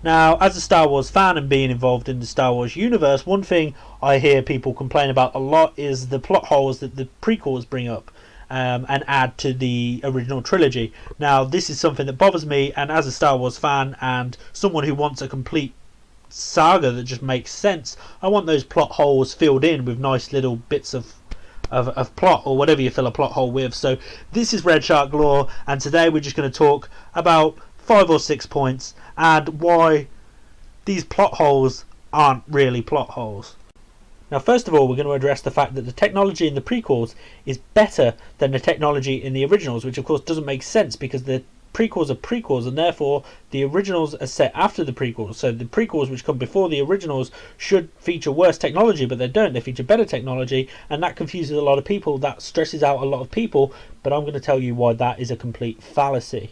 Now, as a Star Wars fan and being involved in the Star Wars universe, one thing I hear people complain about a lot is the plot holes that the prequels bring up and add to the original trilogy. Now, this is something that bothers me, and as a Star Wars fan and someone who wants a complete saga that just makes sense, I want those plot holes filled in with nice little bits of plot, or whatever you fill a plot hole with. So this is Red Shark Lore, and today we're just going to talk about 5 or 6 points and why these plot holes aren't really plot holes. Now, first of all, we're going to address the fact that the technology in the prequels is better than the technology in the originals, which of course doesn't make sense because the prequels are prequels, and therefore the originals are set after the prequels. So the prequels, which come before the originals, should feature worse technology, but they don't. They feature better technology, and that confuses a lot of people. That stresses out a lot of people, but I'm going to tell you why that is a complete fallacy.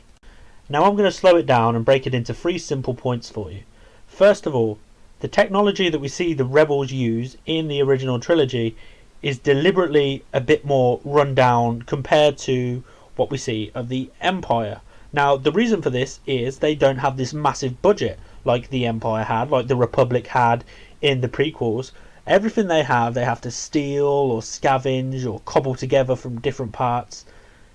Now I'm going to slow it down and break it into 3 simple points for you. First of all, the technology that we see the Rebels use in the original trilogy is deliberately a bit more run down compared to what we see of the Empire. Now, the reason for this is they don't have this massive budget like the Empire had, like the Republic had in the prequels. Everything they have to steal or scavenge or cobble together from different parts.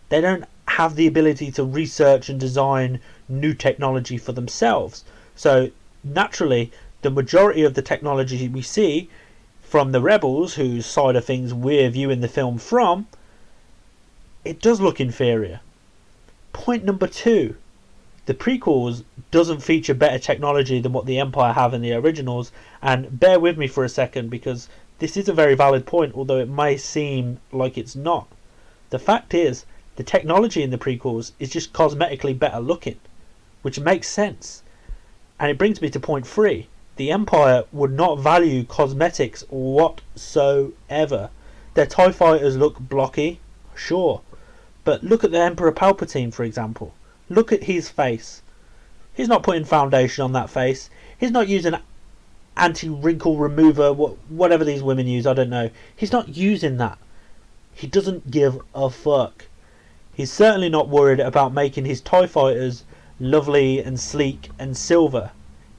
They don't have the ability to research and design new technology for themselves. So, naturally, the majority of the technology we see from the Rebels, whose side of things we're viewing the film from, it does look inferior. Point number 2, the prequels doesn't feature better technology than what the Empire have in the originals, and bear with me for a second because this is a very valid point, although it may seem like it's not. The fact is, the technology in the prequels is just cosmetically better looking, which makes sense. And it brings me to point 3. The Empire would not value cosmetics whatsoever. Their TIE fighters look blocky, sure. But look at the Emperor Palpatine, for example. Look at his face. He's not putting foundation on that face. He's not using anti-wrinkle remover, whatever these women use, I don't know. He's not using that. He doesn't give a fuck. He's certainly not worried about making his TIE fighters lovely and sleek and silver.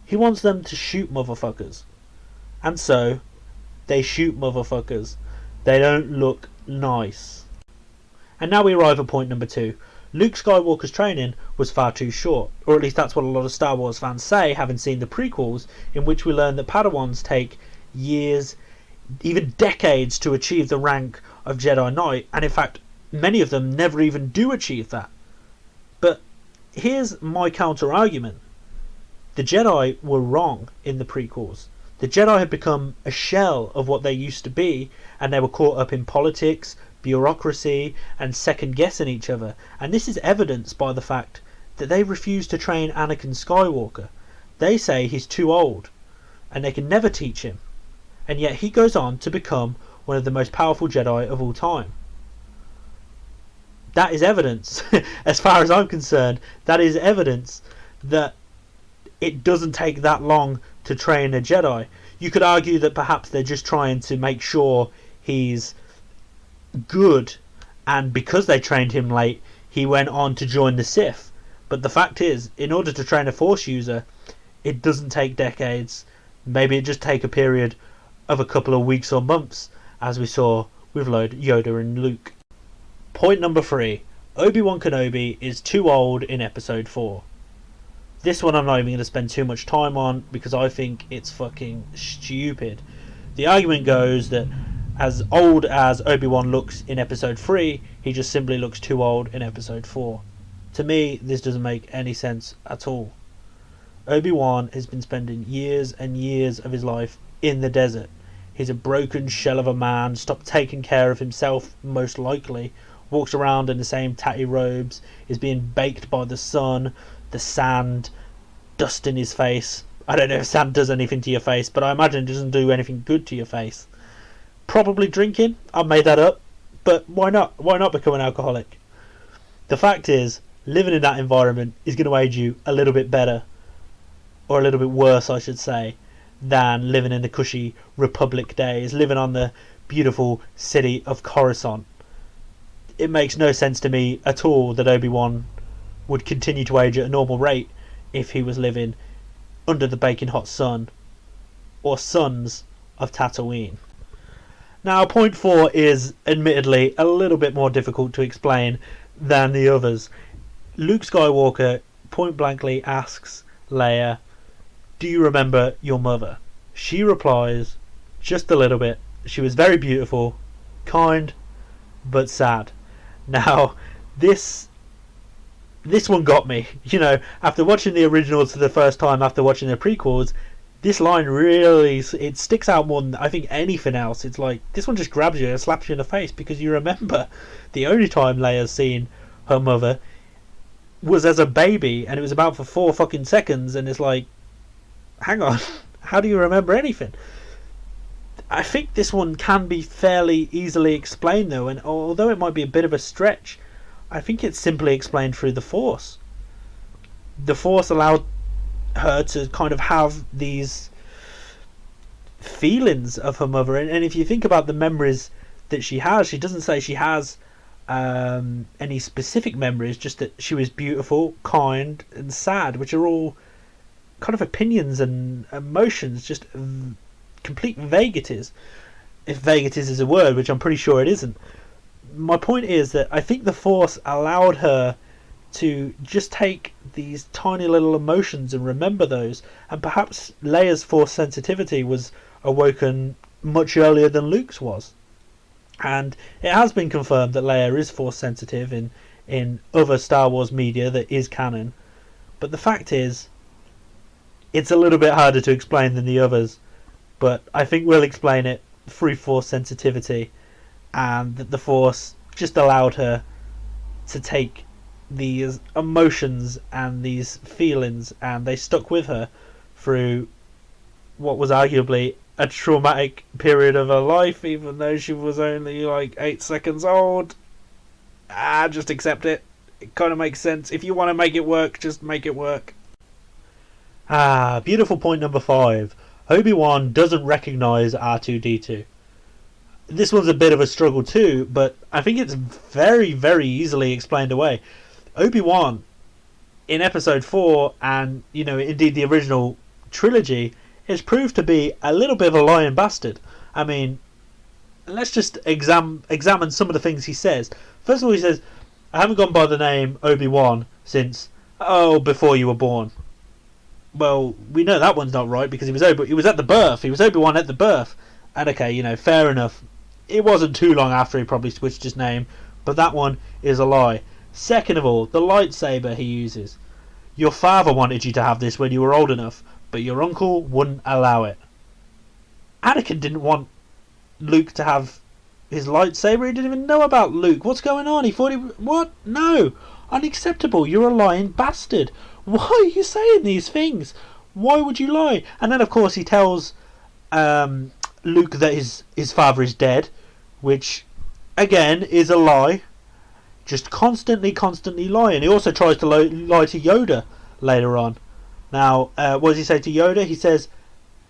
He wants them to shoot motherfuckers. And so, they shoot motherfuckers. They don't look nice. And now we arrive at point number 2. Luke Skywalker's training was far too short, or at least that's what a lot of Star Wars fans say, having seen the prequels, in which we learn that Padawans take years, even decades, to achieve the rank of Jedi Knight, and in fact, many of them never even do achieve that. But here's my counter-argument. The Jedi were wrong in the prequels. The Jedi had become a shell of what they used to be, and they were caught up in politics, bureaucracy, and second-guessing each other. And this is evidenced by the fact that they refuse to train Anakin Skywalker. They say he's too old, and they can never teach him. And yet he goes on to become one of the most powerful Jedi of all time. That is evidence, as far as I'm concerned, that is evidence that it doesn't take that long to train a Jedi. You could argue that perhaps they're just trying to make sure he's good, and because they trained him late, he went on to join the Sith. But the fact is, in order to train a Force user, it doesn't take decades. Maybe it just take a period of a couple of weeks or months, as we saw with Yoda and Luke. Point number 3. Obi-Wan Kenobi is too old in episode 4. This one I'm not even going to spend too much time on because I think it's fucking stupid. The argument goes that as old as Obi-Wan looks in episode 3, he just simply looks too old in episode 4. To me, this doesn't make any sense at all. Obi-Wan has been spending years and years of his life in the desert. He's a broken shell of a man, stopped taking care of himself, most likely, walks around in the same tatty robes, is being baked by the sun, the sand, dust in his face. I don't know if sand does anything to your face, but I imagine it doesn't do anything good to your face. Probably drinking, I made that up, but why not? Why not become an alcoholic? The fact is, living in that environment is going to age you a little bit better, or a little bit worse I should say, than living in the cushy Republic days, living on the beautiful city of Coruscant. It makes no sense to me at all that Obi-Wan would continue to age at a normal rate if he was living under the baking hot sun, or suns of Tatooine. Now, point 4 is admittedly a little bit more difficult to explain than the others. Luke Skywalker point blankly asks Leia, "Do you remember your mother?" She replies, "Just a little bit. She was very beautiful, kind, but sad." Now, this one got me. After watching the originals for the first time, after watching the prequels, this line really, it sticks out more than I think anything else. It's like, this one just grabs you and slaps you in the face, because you remember the only time Leia's seen her mother was as a baby, and it was about for 4 fucking seconds, and it's like, hang on, how do you remember anything? I think this one can be fairly easily explained though, and although it might be a bit of a stretch, I think it's simply explained through the Force. The Force allowed her to kind of have these feelings of her mother, and if you think about the memories that she has, she doesn't say she has any specific memories, just that she was beautiful, kind, and sad, which are all kind of opinions and emotions, just complete vagities, if vagities is a word, which I'm pretty sure it isn't. My point is that I think the Force allowed her to just take these tiny little emotions and remember those, and perhaps Leia's Force sensitivity was awoken much earlier than Luke's was. And it has been confirmed that Leia is Force sensitive in other Star Wars media that is canon, but the fact is, it's a little bit harder to explain than the others, but I think we'll explain it through Force sensitivity, and that the Force just allowed her to take these emotions and these feelings, and they stuck with her through what was arguably a traumatic period of her life, even though she was only like 8 seconds old. Just accept it. It kind of makes sense. If you want to make it work, just make it work. Beautiful point number 5. Obi-Wan doesn't recognise R2-D2. This one's a bit of a struggle too, but I think it's very, very easily explained away. Obi-Wan, in episode 4, and indeed the original trilogy, is proved to be a little bit of a lying bastard. I mean, let's just examine some of the things he says. First of all, he says, "I haven't gone by the name Obi-Wan since, before you were born." Well, we know that one's not right, because he was at the birth. He was Obi-Wan at the birth. And okay, fair enough. It wasn't too long after he probably switched his name, but that one is a lie. Second of all, the lightsaber he uses. Your father wanted you to have this when you were old enough, but your uncle wouldn't allow it. Anakin didn't want Luke to have his lightsaber. He didn't even know about Luke. What's going on? He thought what? No! Unacceptable. You're a lying bastard. Why are you saying these things? Why would you lie? And then, of course, he tells Luke that his father is dead, which, again, is a lie. Just constantly lying. He also tries to lie to Yoda later on. Now, what does he say to Yoda? He says,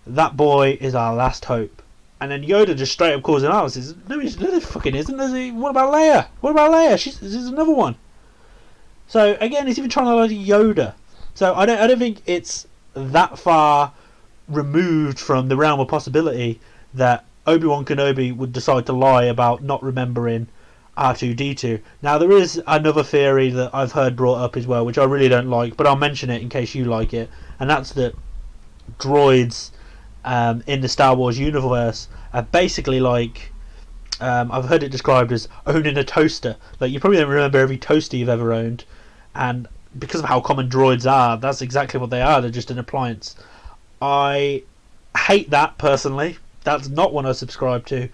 "That boy is our last hope." And then Yoda just straight up calls him out and says, "No, there fucking isn't. What about Leia? What about Leia? She's another one." So, again, he's even trying to lie to Yoda. So, I don't think it's that far removed from the realm of possibility that Obi-Wan Kenobi would decide to lie about not remembering R2-D2. Now, there is another theory that I've heard brought up as well, which I really don't like, but I'll mention it in case you like it, and that's that droids in the Star Wars universe are basically like, I've heard it described as owning a toaster. Like, you probably don't remember every toaster you've ever owned, and because of how common droids are, that's exactly what they are. They're just an appliance. I hate that personally. That's not one I subscribe to.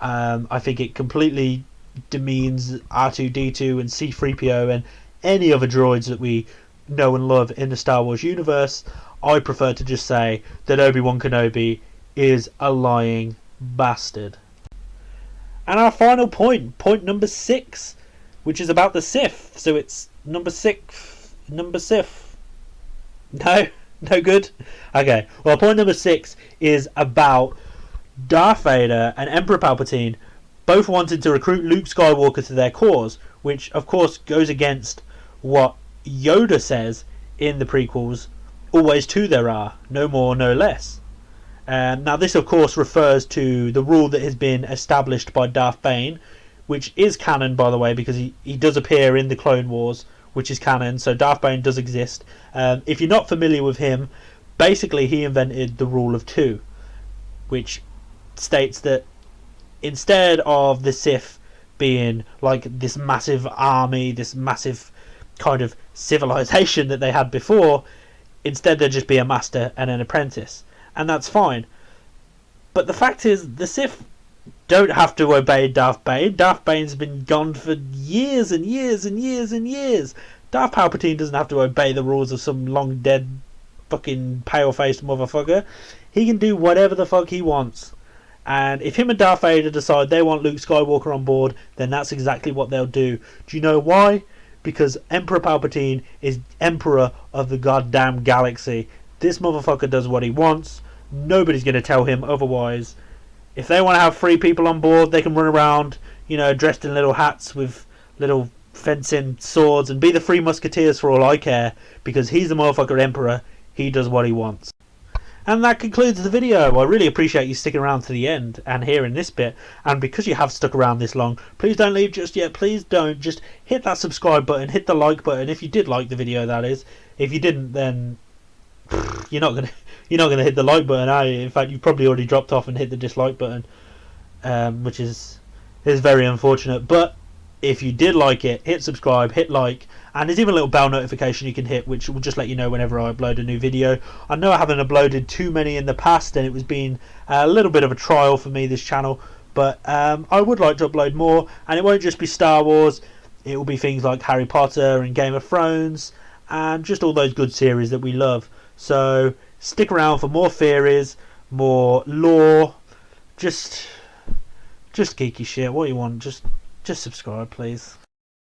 I think it completely demeans R2-D2 and C-3PO and any other droids that we know and love in the Star Wars universe. I prefer to just say that Obi-Wan Kenobi is a lying bastard. And our final point number 6, which is about the Sith. So it's number Sith. No good? Okay, well, point number 6 is about Darth Vader and Emperor Palpatine both wanted to recruit Luke Skywalker to their cause, which of course goes against what Yoda says in the prequels always two there are, no more, no less. Now this of course refers to the rule that has been established by Darth Bane, which is canon, by the way, because he does appear in the Clone Wars, which is canon, so Darth Bane does exist. If you're not familiar with him, basically he invented the rule of two, which states that instead of the Sith being like this massive army, this massive kind of civilization that they had before, instead there'd just be a master and an apprentice, and that's fine. But the fact is, the Sith don't have to obey Darth Bane. Darth Bane's been gone for years and years and years and years. Darth Palpatine doesn't have to obey the rules of some long dead fucking pale-faced motherfucker. He can do whatever the fuck he wants. And if him and Darth Vader decide they want Luke Skywalker on board, then that's exactly what they'll do. Do you know why? Because Emperor Palpatine is Emperor of the goddamn galaxy. This motherfucker does what he wants. Nobody's going to tell him otherwise. If they want to have free people on board, they can run around, dressed in little hats with little fencing swords and be the Three Musketeers for all I care, because he's the motherfucker Emperor. He does what he wants. And that concludes the video. I really appreciate you sticking around to the end and hearing this bit. And because you have stuck around this long, please don't leave just yet. Please don't. Just hit that subscribe button, hit the like button if you did like the video, that is. If you didn't, then you're not gonna hit the like button, are you? In fact, you've probably already dropped off and hit the dislike button, which is very unfortunate. But if you did like it, hit subscribe, hit like, and there's even a little bell notification you can hit, which will just let you know whenever I upload a new video. I know I haven't uploaded too many in the past, and it was being a little bit of a trial for me, this channel, but I would like to upload more, and it won't just be Star Wars. It will be things like Harry Potter and Game of Thrones and just all those good series that we love. So stick around for more theories, more lore, just geeky shit. What do you want? Just subscribe, please.